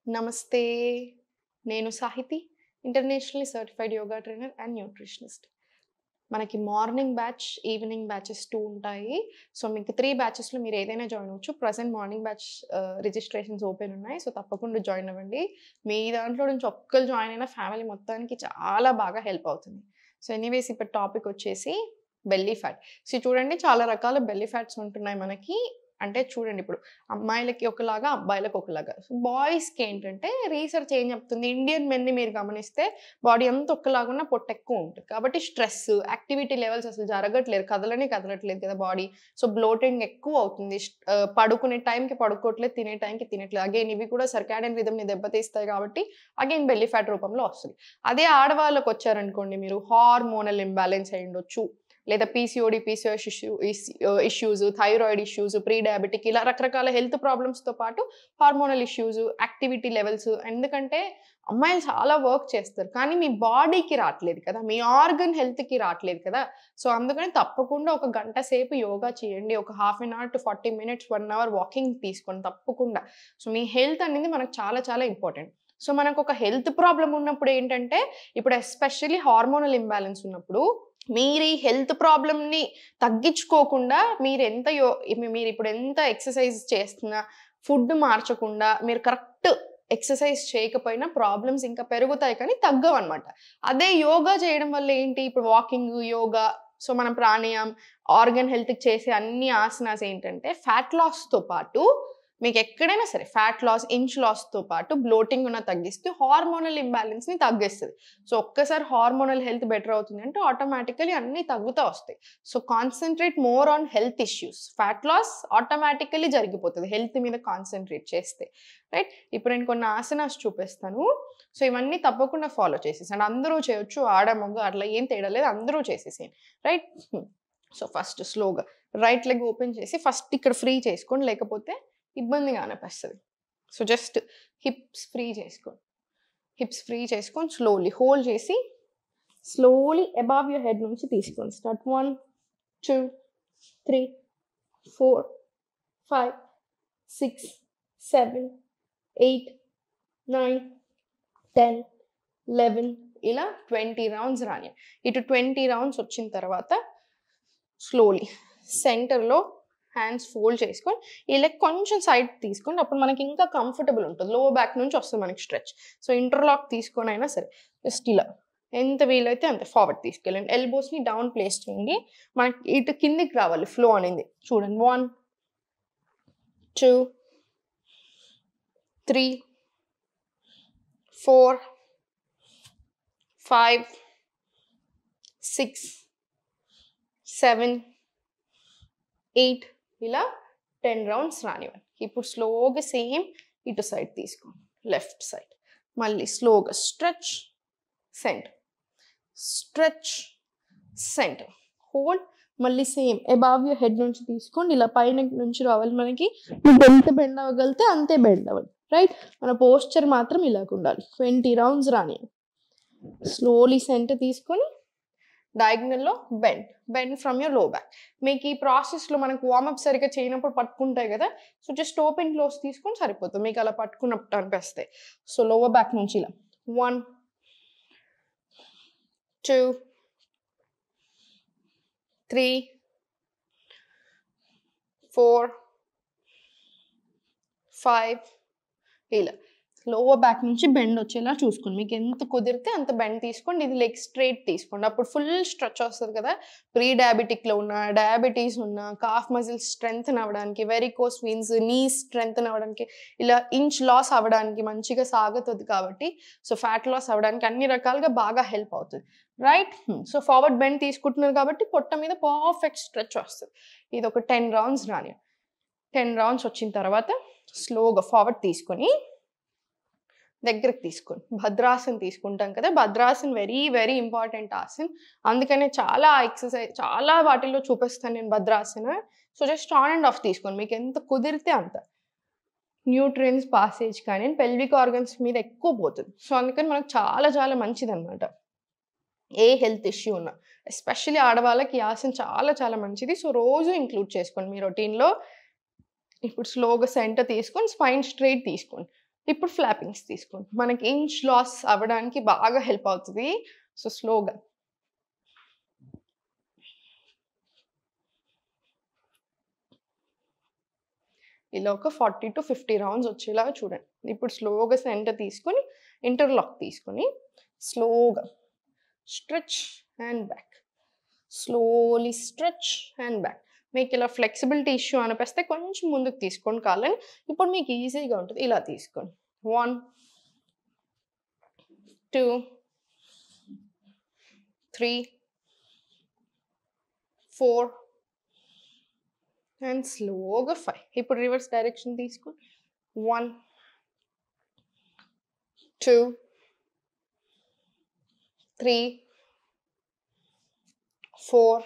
నమస్తే. నేను Sahithi, internationally certified yoga trainer and nutritionist. మనకి మార్నింగ్ బ్యాచ్, ఈవినింగ్ బ్యాచెస్ 2 ఉంటాయి. సో, మీకు 3 బ్యాచెస్‌లో మీరు ఏదైనా జాయిన్ అవ్వచ్చు. Present morning batch registrations open ఉన్నాయి. సో, తప్పకుండా జాయిన్ అవ్వండి. మీ దాంట్లో నుంచి ఒక్కళ్ళు జాయిన్ అయినా ఫ్యామిలీ మొత్తానికి చాలా బాగా హెల్ప్ అవుతుంది. సో, ఎనీవేస్ ఇప్పుడు టాపిక్ వచ్చేసి బెల్లీ ఫ్యాట్. సో, చూడండి చాలా రకాల బెల్లీ ఫ్యాట్స్ ఉంటున్నాయి మనకి. అంటే చూడండి ఇప్పుడు అమ్మాయిలకి ఒకలాగా, అబ్బాయిలకి ఒకలాగా. సో, బాయ్స్‌కి ఏంటంటే రీసెర్చ్ ఏం చెప్తుంది, ఇండియన్ మెన్‌ని మీరు గమనిస్తే బాడీ అంతా ఒక్కలాగున్నా పొట్ట ఎక్కువ ఉంటుంది. కాబట్టి స్ట్రెస్, యాక్టివిటీ లెవెల్స్ అసలు జరగట్లేదు. కదలట్లేదు కదా బాడీ. సో, బ్లోటింగ్ ఎక్కువ అవుతుంది. పడుకునే టైంకి పడుకోవట్లేదు, తినే టైంకి తినట్లేదు. అగైన్ ఇవి కూడా సర్కాడియన్ రిథమ్‌ని దెబ్బతీస్తాయి కాబట్టి అగైన్ బెల్లీ ఫ్యాట్ రూపంలో వస్తుంది. అదే ఆడవాళ్ళకి వచ్చారనుకోండి, మీరు హార్మోనల్ ఇంబాలెన్స్ అయి ఉండొచ్చు, లేదా PCOD, PCOS issues, thyroid issues, pre diabetic, ఇలా రకరకాల హెల్త్ ప్రాబ్లమ్స్‌తో పాటు హార్మోనల్ ఇష్యూస్, యాక్టివిటీ లెవెల్స్. ఎందుకంటే అమ్మాయిలు చాలా వర్క్ చేస్తారు. కానీ మీ బాడీకి రాట్లేదు కదా! మీ ఆర్గన్ హెల్త్‌కి రాట్లేదు కదా! సో, అందుకని తప్పకుండా ఒక గంట సేపు యోగా చేయండి. ఒక half an hour to 40 minutes, 1 hour walking తీసుకోండి తప్పకుండా. సో, మీ హెల్త్ అనేది మనకు చాలా చాలా ఇంపార్టెంట్. సో, మనకొక హెల్త్ ప్రాబ్లమ్ ఉన్నప్పుడు ఏంటంటే, ఇప్పుడు ఎస్పెషల్లీ హార్మోనల్ ఇంబాలెన్స్ ఉన్నప్పుడు మీరు ఈ హెల్త్ ప్రాబ్లమ్‌ని తగ్గించుకోకుండా మీరిప్పుడు ఎంత ఎక్సర్సైజ్ చేస్తున్నా, ఫుడ్ మార్చకుండా, మీరు కరెక్ట్ ఎక్సర్సైజ్ చేయకపోయినా ప్రాబ్లమ్స్ ఇంకా పెరుగుతాయి కానీ తగ్గవనమాట. అదే యోగా చేయడం వల్ల ఏంటి, ఇప్పుడు వాకింగ్, యోగా, సో, మనం ప్రాణాయామం, ఆర్గన్ హెల్త్‌కి చేసే అన్ని ఆసనాస్ ఏంటంటే ఫ్యాట్ లాస్‌తో పాటు మీకెక్కడైనా సరే ఫ్యాట్ లాస్, ఇంచ్ లాస్‌తో పాటు బ్లోటింగ్ ఉన్న తగ్గిస్తూ హార్మోనల్ ఇంబాలెన్స్‌ని తగ్గిస్తది. సో, ఒక్కసారి హార్మోనల్ హెల్త్ బెటర్ అవుతుంది అంటే ఆటోమేటికల్లీ అన్నీ తగ్గుతా వస్తాయి. So, concentrate more on health issues. Fat loss automatically జరిగిపోతది హెల్త్ మీద కాన్సంట్రేట్ చేస్తే. రైట్? ఇప్పుడు నేను కొన్ని ఆసనాస్ చూపిస్తాను. సో, ఇవన్నీ తప్పకుండా ఫాలో చేసేసేయండి. అందరూ చేయొచ్చు. ఆడ, మగ అట్లా ఏం తేడా లేదు. అందరూ చేసేసేయండి. రైట్? సో, ఫస్ట్ స్లోగా రైట్ లెగ్ ఓపెన్ చేసి ఫస్ట్ ఇక్కడ ఫ్రీ చేసుకోండి. లేకపోతే ఇబ్బందిగా అనిపిస్తది. సో, జస్ట్ హిప్స్ ఫ్రీ చేసుకోండి. హిప్స్ ఫ్రీ చేసుకొని స్లోలీ హోల్డ్ చేసి స్లోలీ అబవ్ యువర్ హెడ్ నుంచి తీసుకోండి. స్టార్ట్ 1, 2, 3, 4, 5, 6, 7, 8, 9, 10, 11 ఇలా 20 రౌండ్స్ రాని. ఇటు 20 రౌండ్స్ వచ్చిన తర్వాత స్లోలీ సెంటర్‌లో హ్యాండ్స్ ఫోల్డ్ చేసుకొని ఈ లెగ్ కొంచెం సైడ్ తీసుకోండి. అప్పుడు మనకి ఇంకా కంఫర్టబుల్ ఉంటుంది. లో బ్యాక్ నుంచి వస్తుంది మనకి స్ట్రెచ్. సో, ఇంటర్లాక్ తీసుకొని అయినా సరే జస్ట్ ఇలా ఎంత వీలైతే అంత ఫార్వర్డ్ తీసుకెళ్ళండి. ఎల్బోస్‌ని డౌన్ ప్లేస్ చేయండి. మనకి ఇటు కిందికి రావాలి ఫ్లో అనేది. చూడండి 1, 2, 3, 4, 5, 6, 7, 8 ఇలా 10 రౌండ్స్ రానివ్వండి. ఇప్పుడు స్లోగా సేమ్ ఇటు సైడ్ తీసుకోండి. లెఫ్ట్ సైడ్ మళ్ళీ స్లోగా stretch, centre, stretch, centre, hold. మళ్ళీ సేమ్ అబవ్ యువర్ హెడ్ నుంచి తీసుకోండి. ఇలా పైన నుంచి రావాలి మనకి. మీకు ఎంత బెండ్ అవ్వగలిగితే అంతే బెండ్ అవ్వండి. రైట్? మన పోస్చర్ మాత్రం ఇలాగ ఉండాలి. 20 రౌండ్స్ రానివ్వండి. స్లోలీ సెంటర్ తీసుకొని డయాగ్నల్లో బెండ్ ఫ్రమ్ యువర్ లో బ్యాక్. మీకు ఈ ప్రాసెస్లో మనకు వార్మప్ సరిగ్గా చేయనప్పుడు పట్టుకుంటాయి కదా, సో జస్ట్ ఓపెన్ క్లోజ్ తీసుకొని సరిపోతుంది. మీకు అలా పట్టుకున్నట్టు అనిపిస్తాయి. సో, లోవర్ బ్యాక్ నుంచి ఇలా 1, 2, 3, 4, 5 ఇలా లోవర్ బ్యాక్ నుంచి బెండ్ వచ్చేలా చూసుకోండి. మీకు ఎంత కుదిరితే అంత బెండ్ తీసుకోండి. ఇది లెగ్ స్ట్రైట్ తీసుకోండి. అప్పుడు ఫుల్ స్ట్రెచ్ వస్తుంది కదా. ప్రీ డయాబెటిక్లో ఉన్న, డయాబెటీస్ ఉన్న, కాఫ్ మజిల్స్ స్ట్రెంగ్తన్ అవ్వడానికి, వెరికోస్ వెయిన్స్, నీస్ స్ట్రెంగ్తన్ అవ్వడానికి, ఇలా ఇంచ్ లాస్ అవ్వడానికి మంచిగా సాగుతుంది కాబట్టి, సో ఫ్యాట్ లాస్ అవ్వడానికి అన్ని రకాలుగా బాగా హెల్ప్ అవుతుంది. రైట్? సో, ఫార్వర్డ్ బెండ్ తీసుకుంటున్నారు కాబట్టి పొట్ట మీద పర్ఫెక్ట్ స్ట్రెచ్ వస్తుంది. ఇది ఒక 10 రౌండ్స్ రాని. 10 రౌండ్స్ వచ్చిన తర్వాత స్లోగా ఫార్వర్డ్ తీసుకొని దగ్గరికి తీసుకోండి. భద్రాసన్ తీసుకుంటాం కదా. Bhadrasan very very important asan. అందుకనే చాలా వాటిల్లో చూపిస్తాను నేను Bhadrasana. So, just on and off తీసుకోండి. మీకు ఎంత కుదిరితే అంత. న్యూట్రియన్స్ పాసేజ్ కానీ పెల్విక్ ఆర్గన్స్ మీద ఎక్కువ పోతుంది. సో, అందుకని మనకు చాలా చాలా మంచిదన్నమాట. ఏ హెల్త్ ఇష్యూ ఉన్నా, ఎస్పెషల్లీ ఆడవాళ్ళకి ఈ ఆసన్ చాలా చాలా మంచిది. సో, రోజు ఇంక్లూడ్ చేసుకోండి మీ రొటీన్‌లో. ఇప్పుడు స్లోగా సెంటర్ తీసుకొని స్పైన్ స్ట్రైట్ తీసుకోండి. ఇప్పుడు ఫ్లాపింగ్స్ తీసుకోండి. మనకి ఇంచ్ లాస్ అవ్వడానికి బాగా హెల్ప్ అవుతుంది. సో స్లోగా ఇలా ఒక 40 to 50 రౌండ్స్ వచ్చేలాగా చూడండి. ఇప్పుడు స్లోగా సెంటర్ తీసుకొని ఇంటర్లాక్ తీసుకొని స్లోగా stretch and back, slowly stretch and back. మీకు ఇలా ఫ్లెక్సిబిలిటీ ఇష్యూ అనిపిస్తే కొంచెం ముందుకు తీసుకోండి కాళ్ళని. ఇప్పుడు మీకు ఈజీగా ఉంటుంది. ఇలా తీసుకోండి. 1 2 3 4 అండ్ స్లోగా 5. ఇప్పుడు రివర్స్ డైరెక్షన్ తీసుకోండి. 1 2 3 4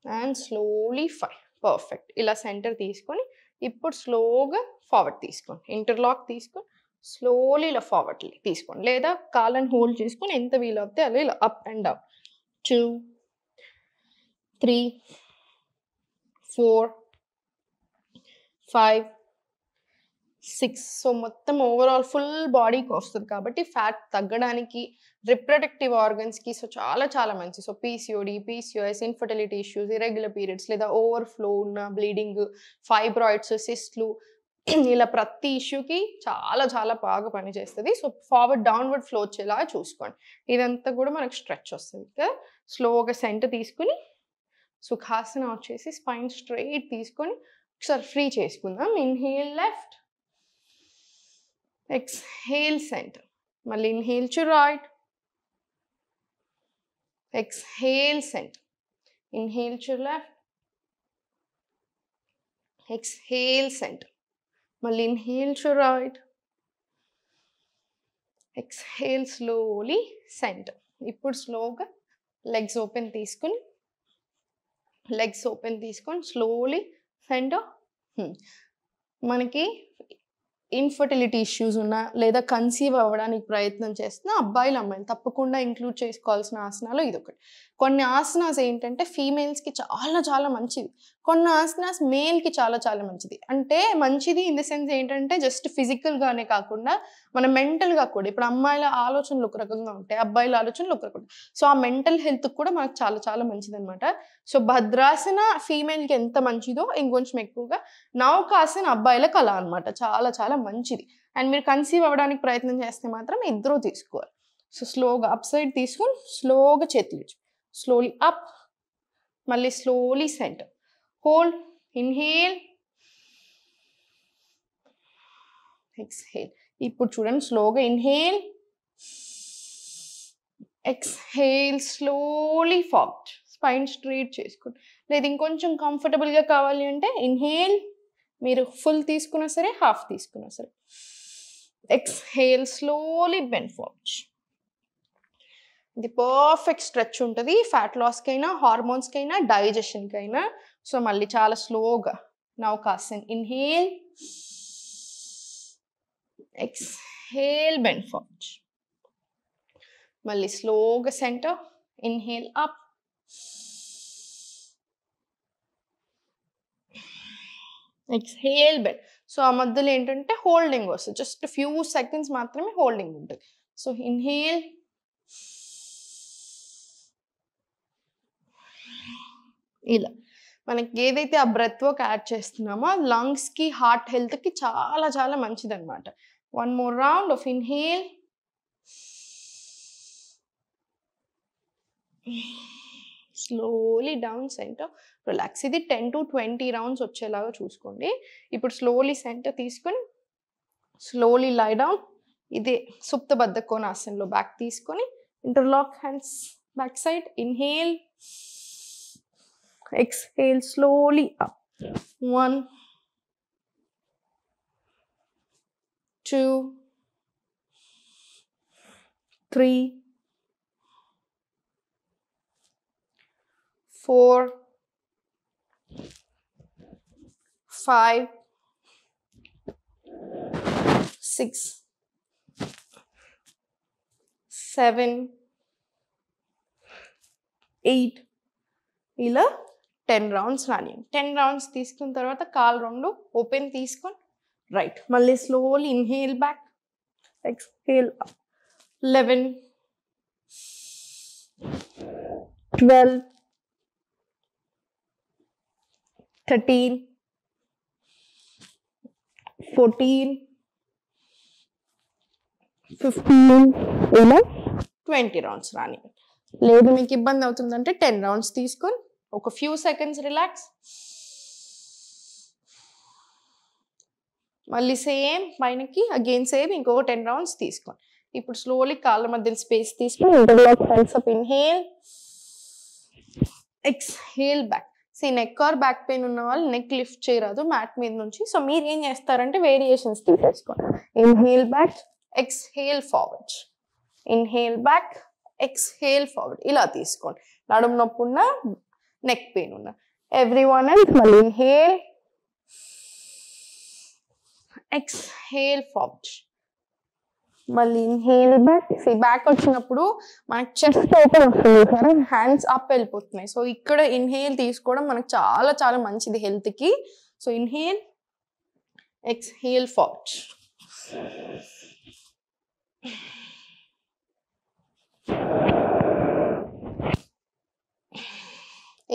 అండ్ స్లోలీ 5. పర్ఫెక్ట్. ఇలా సెంటర్ తీసుకొని ఇప్పుడు స్లోగా ఫార్వర్డ్ తీసుకోండి. ఇంటర్లాక్ తీసుకొని స్లోలీ ఇలా ఫార్వర్డ్ తీసుకోండి. లేదా కాళ్ళని హోల్డ్ చేసుకొని ఎంత వీలు అవుతే అలా ఇలా అప్ అండ్ డౌన్. 2 3 4 5 6. సో మొత్తం ఓవరాల్ ఫుల్ బాడీకి వస్తుంది కాబట్టి ఫ్యాట్ తగ్గడానికి, రిప్రొడక్టివ్ ఆర్గన్స్కి సో చాలా చాలా మంచి. So PCOD, PCOS, infertility issues, irregular periods లేదా ఓవర్ఫ్లో ఉన్న బ్లీడింగ్, ఫైబ్రాయిడ్స్, సిస్ట్లు, ఇలా ప్రతి ఇష్యూకి చాలా చాలా బాగా పనిచేస్తుంది. సో ఫార్వర్డ్ డౌన్వర్డ్ ఫ్లో వచ్చేలాగా చూసుకోండి. ఇదంతా కూడా మనకు స్ట్రెచ్ వస్తుంది. స్లోగా సెంటర్ తీసుకుని సుఖాసన వచ్చేసి స్పైన్ స్ట్రైట్ తీసుకొని ఒకసారి ఫ్రీ చేసుకుందాం. Inhale left, exhale center. మళ్ళీ inhale to right, exhale center. Inhale to left, exhale center. మళ్ళీ inhale to right, exhale slowly center. ఇప్పుడు స్లోగా లెగ్స్ ఓపెన్ తీసుకొని స్లోలీ సెంటర్. మనకి ఇన్ఫర్టిలిటీ ఇష్యూస్ ఉన్నా లేదా కన్సీవ్ అవ్వడానికి ప్రయత్నం చేస్తున్న అబ్బాయిలు అమ్మాయిలు తప్పకుండా ఇంక్లూడ్ చేసుకోవాల్సిన ఆసనాలు ఇదొకటి. కొన్ని ఆసనాస్ ఏంటంటే ఫీమేల్స్కి చాలా చాలా మంచిది, కొన్ని ఆసనాస్ మేల్కి చాలా చాలా మంచిది. అంటే మంచిది ఇన్ ద సెన్స్ ఏంటంటే జస్ట్ ఫిజికల్గానే కాకుండా మన మెంటల్గా కూడా. ఇప్పుడు అమ్మాయిల ఆలోచనలు ఒక రకంగా ఉంటాయి, అబ్బాయిల ఆలోచనలు ఒక రకంగా. సో ఆ మెంటల్ హెల్త్కి కూడా మనకు చాలా చాలా మంచిది అనమాట. సో భద్రాసన ఫీమేల్కి ఎంత మంచిదో ఇంకొంచెం ఎక్కువగా నౌకాసన అబ్బాయిలకు అలా అనమాట, చాలా చాలా మంచిది. అండ్ మీరు కన్సీవ్ అవ్వడానికి ప్రయత్నం చేస్తే మాత్రం ఇద్దరూ తీసుకోవాలి. సో స్లోగా అప్ సైడ్ తీసుకొని స్లోగా చేతులు స్లోలీ అప్, మళ్ళీ slowly centre, hold, inhale, exhale. ఇప్పుడు చూడండి స్లోగా inhale, exhale, slowly forward, spine straight చేసుకోండి. లేదు ఇంకొంచెం కంఫర్టబుల్గా కావాలి అంటే ఇన్హేల్, మీరు ఫుల్ తీసుకున్నా సరే హాఫ్ తీసుకున్నా సరే, ఎక్స్హేల్, స్లోలీ బెండ్ ఫార్వర్డ్. ఇది పర్ఫెక్ట్ స్ట్రెచ్ ఉంటుంది ఫ్యాట్ లాస్కి అయినా, హార్మోన్స్కి అయినా, డైజెషన్కి అయినా. సో మళ్ళీ చాలా స్లోగా నౌకాసన్, ఇన్హేల్, ఎక్స్హేల్, బెండ్ ఫార్వర్డ్. మళ్ళీ స్లోగా centre, inhale up, exhale, bend. So ఆ మధ్యలో ఏంటంటే హోల్డింగ్ వస్తుంది, జస్ట్ ఫ్యూ సెకండ్స్ మాత్రమే హోల్డింగ్ ఉంటుంది. సో ఇన్హేల్, ఇలా మనకి ఏదైతే ఆ బ్రెత్ వర్క్ యాడ్ చేస్తున్నామో లంగ్స్కి, హార్ట్ హెల్త్కి చాలా చాలా మంచిది అనమాట. One more round of inhale, slowly down centre, relax. ఇది 10 to 20 రౌండ్స్ వచ్చేలాగా చూసుకోండి. ఇప్పుడు స్లోలీ సెంటర్ తీసుకొని స్లోలీ లై డౌన్. ఇదే సుప్త బద్ధ కోణాసనంలో బ్యాక్ తీసుకొని interlock hands back side, inhale, exhale slowly up. 1 2 3 4 5 6 7 8. ఇలా 10 రౌండ్స్ రాని. 10 రౌండ్స్ తీసుకున్న తర్వాత కాలు రెండు ఓపెన్ తీసుకొని రైట్. మళ్ళీ slowly inhale back, exhale up. 11, 12, 13, 14, 15 ఇలా 20 రౌండ్స్ రాని. లేదు మీకు ఇబ్బంది అవుతుందంటే 10 రౌండ్స్ తీసుకొని ఒక ఫ్యూ సెకండ్స్ రిలాక్స్. మళ్ళీ సేమ్ పైనకి అగైన్ సేమ్ ఇంకొక 10 రౌండ్స్ తీసుకోండి. ఇప్పుడు స్లోలీ కాళ్ళ మధ్యలో స్పేస్ తీసుకొని interlock thumbs up. Inhale, exhale back. Neck or back pain ఉన్న వాళ్ళు నెక్ లిఫ్ట్ చేయరాదు మ్యాట్ మీద నుంచి. సో మీరు ఏం చేస్తారంటే వేరియేషన్స్ తీసేసుకోండి. Inhale back, exhale forward, inhale back, exhale forward ఇలా తీసుకోండి. నడుము నొప్పి ఉన్న, నెక్ పెయిన్ ఉన్న ఎవ్రీవన్ ఎల్స్. మళ్ళీ ఇన్హేల్, ఎక్స్హేల్ ఫార్వర్డ్, మళ్ళీ ఇన్హేల్ బ్యాక్. బ్యాక్ వచ్చినప్పుడు మనకి చెస్ట్ ఓపెన్ వస్తుంది సార్, హ్యాండ్స్ అప్ వెళ్ళిపోతున్నాయి. సో ఇక్కడ ఇన్హేల్ తీసుకోవడం మనకు చాలా చాలా మంచిది హెల్త్కి. So inhale, exhale forward.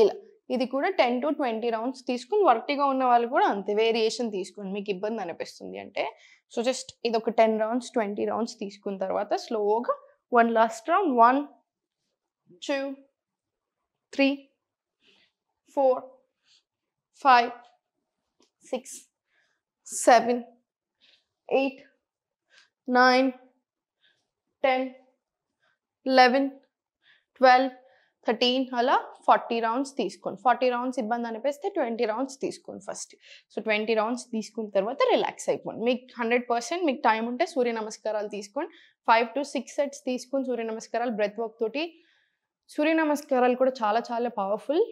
ఇలా ఇది కూడా 10 to 20 రౌండ్స్ తీసుకుని వర్టిగా ఉన్న వాళ్ళు కూడా అంతే వేరియేషన్ తీసుకోండి మీకు ఇబ్బంది అనిపిస్తుంది అంటే. సో జస్ట్ ఇది ఒక 10 రౌండ్స్ 20 రౌండ్స్ తీసుకున్న తర్వాత స్లోగా వన్ లాస్ట్ రౌండ్. 1, 2, 3, 4, 5, 6, 7, 8, 9, 10, 11, 12, 13 అలా 40 రౌండ్స్ తీసుకోండి. 40 రౌండ్స్ ఇబ్బంది అనిపిస్తే 20 రౌండ్స్ తీసుకోండి ఫస్ట్. సో 20 రౌండ్స్ తీసుకున్న తర్వాత రిలాక్స్ అయిపోండి. మీకు 100% మీకు టైం ఉంటే సూర్య నమస్కారాలు తీసుకోండి. 5 to 6 సెట్స్ తీసుకొని సూర్య నమస్కారాలు బ్రెత్ వర్క్ తోటి. సూర్య నమస్కారాలు కూడా చాలా చాలా పవర్ఫుల్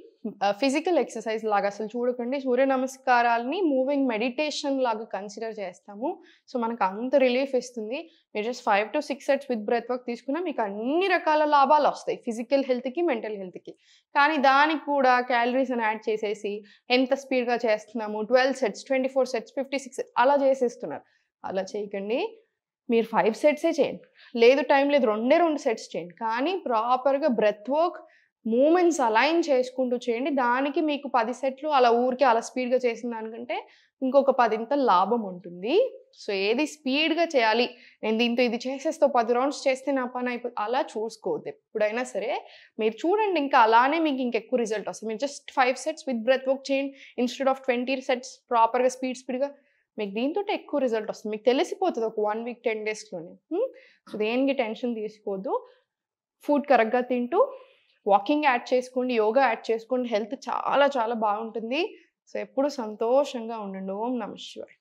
ఫిజికల్ ఎక్సర్సైజ్ లాగా అసలు చూడకండి. సూర్య నమస్కారాలని మూవింగ్ మెడిటేషన్ లాగా కన్సిడర్ చేస్తాము. సో మనకు అంత రిలీఫ్ ఇస్తుంది. మీరు just 5 to 6 sets with breath work తీసుకున్నా మీకు అన్ని రకాల లాభాలు వస్తాయి ఫిజికల్ హెల్త్కి, మెంటల్ హెల్త్కి. కానీ దానికి కూడా క్యాలరీస్ని యాడ్ చేసేసి ఎంత స్పీడ్గా చేస్తున్నాము 12 సెట్స్, 24 సెట్స్, 56 అలా చేసేస్తున్నారు. అలా చేయకండి. మీరు 5 సెట్సే చేయండి. లేదు టైం లేదు 2 సెట్స్ చేయండి. కానీ ప్రాపర్గా బ్రెత్ వర్క్ మూమెంట్స్ అలైన్ చేసుకుంటూ చేయండి. దానికి మీకు 10 సెట్లు అలా ఊరికి అలా స్పీడ్గా చేసిన దానికంటే ఇంకొక 10 లాభం ఉంటుంది. సో ఏది స్పీడ్గా చేయాలి, నేను దీంతో ఇది చేసేస్తే 10 రౌండ్స్ చేస్తే నా పని అయిపోతుంది అలా చూసుకోవద్దు. ఎప్పుడైనా సరే మీరు చూడండి, ఇంకా అలానే మీకు ఇంకెక్కువ రిజల్ట్ వస్తుంది. మీరు just 5 sets with breath work చేయండి ఇన్స్టెడ్ ఆఫ్ 20 సెట్స్ ప్రాపర్గా స్పీడ్గా. మీకు దీంతో ఎక్కువ రిజల్ట్ వస్తుంది. మీకు తెలిసిపోతుంది ఒక 1 వీక్ 10 డేస్లోనే. సో దేనికి టెన్షన్ తీసుకోవద్దు. ఫుడ్ కరెక్ట్గా తింటూ వాకింగ్ యాడ్ చేసుకోండి, యోగా యాడ్ చేసుకోండి. హెల్త్ చాలా చాలా బాగుంటుంది. సో ఎప్పుడు సంతోషంగా ఉండండి. ఓం నమః శివాయ.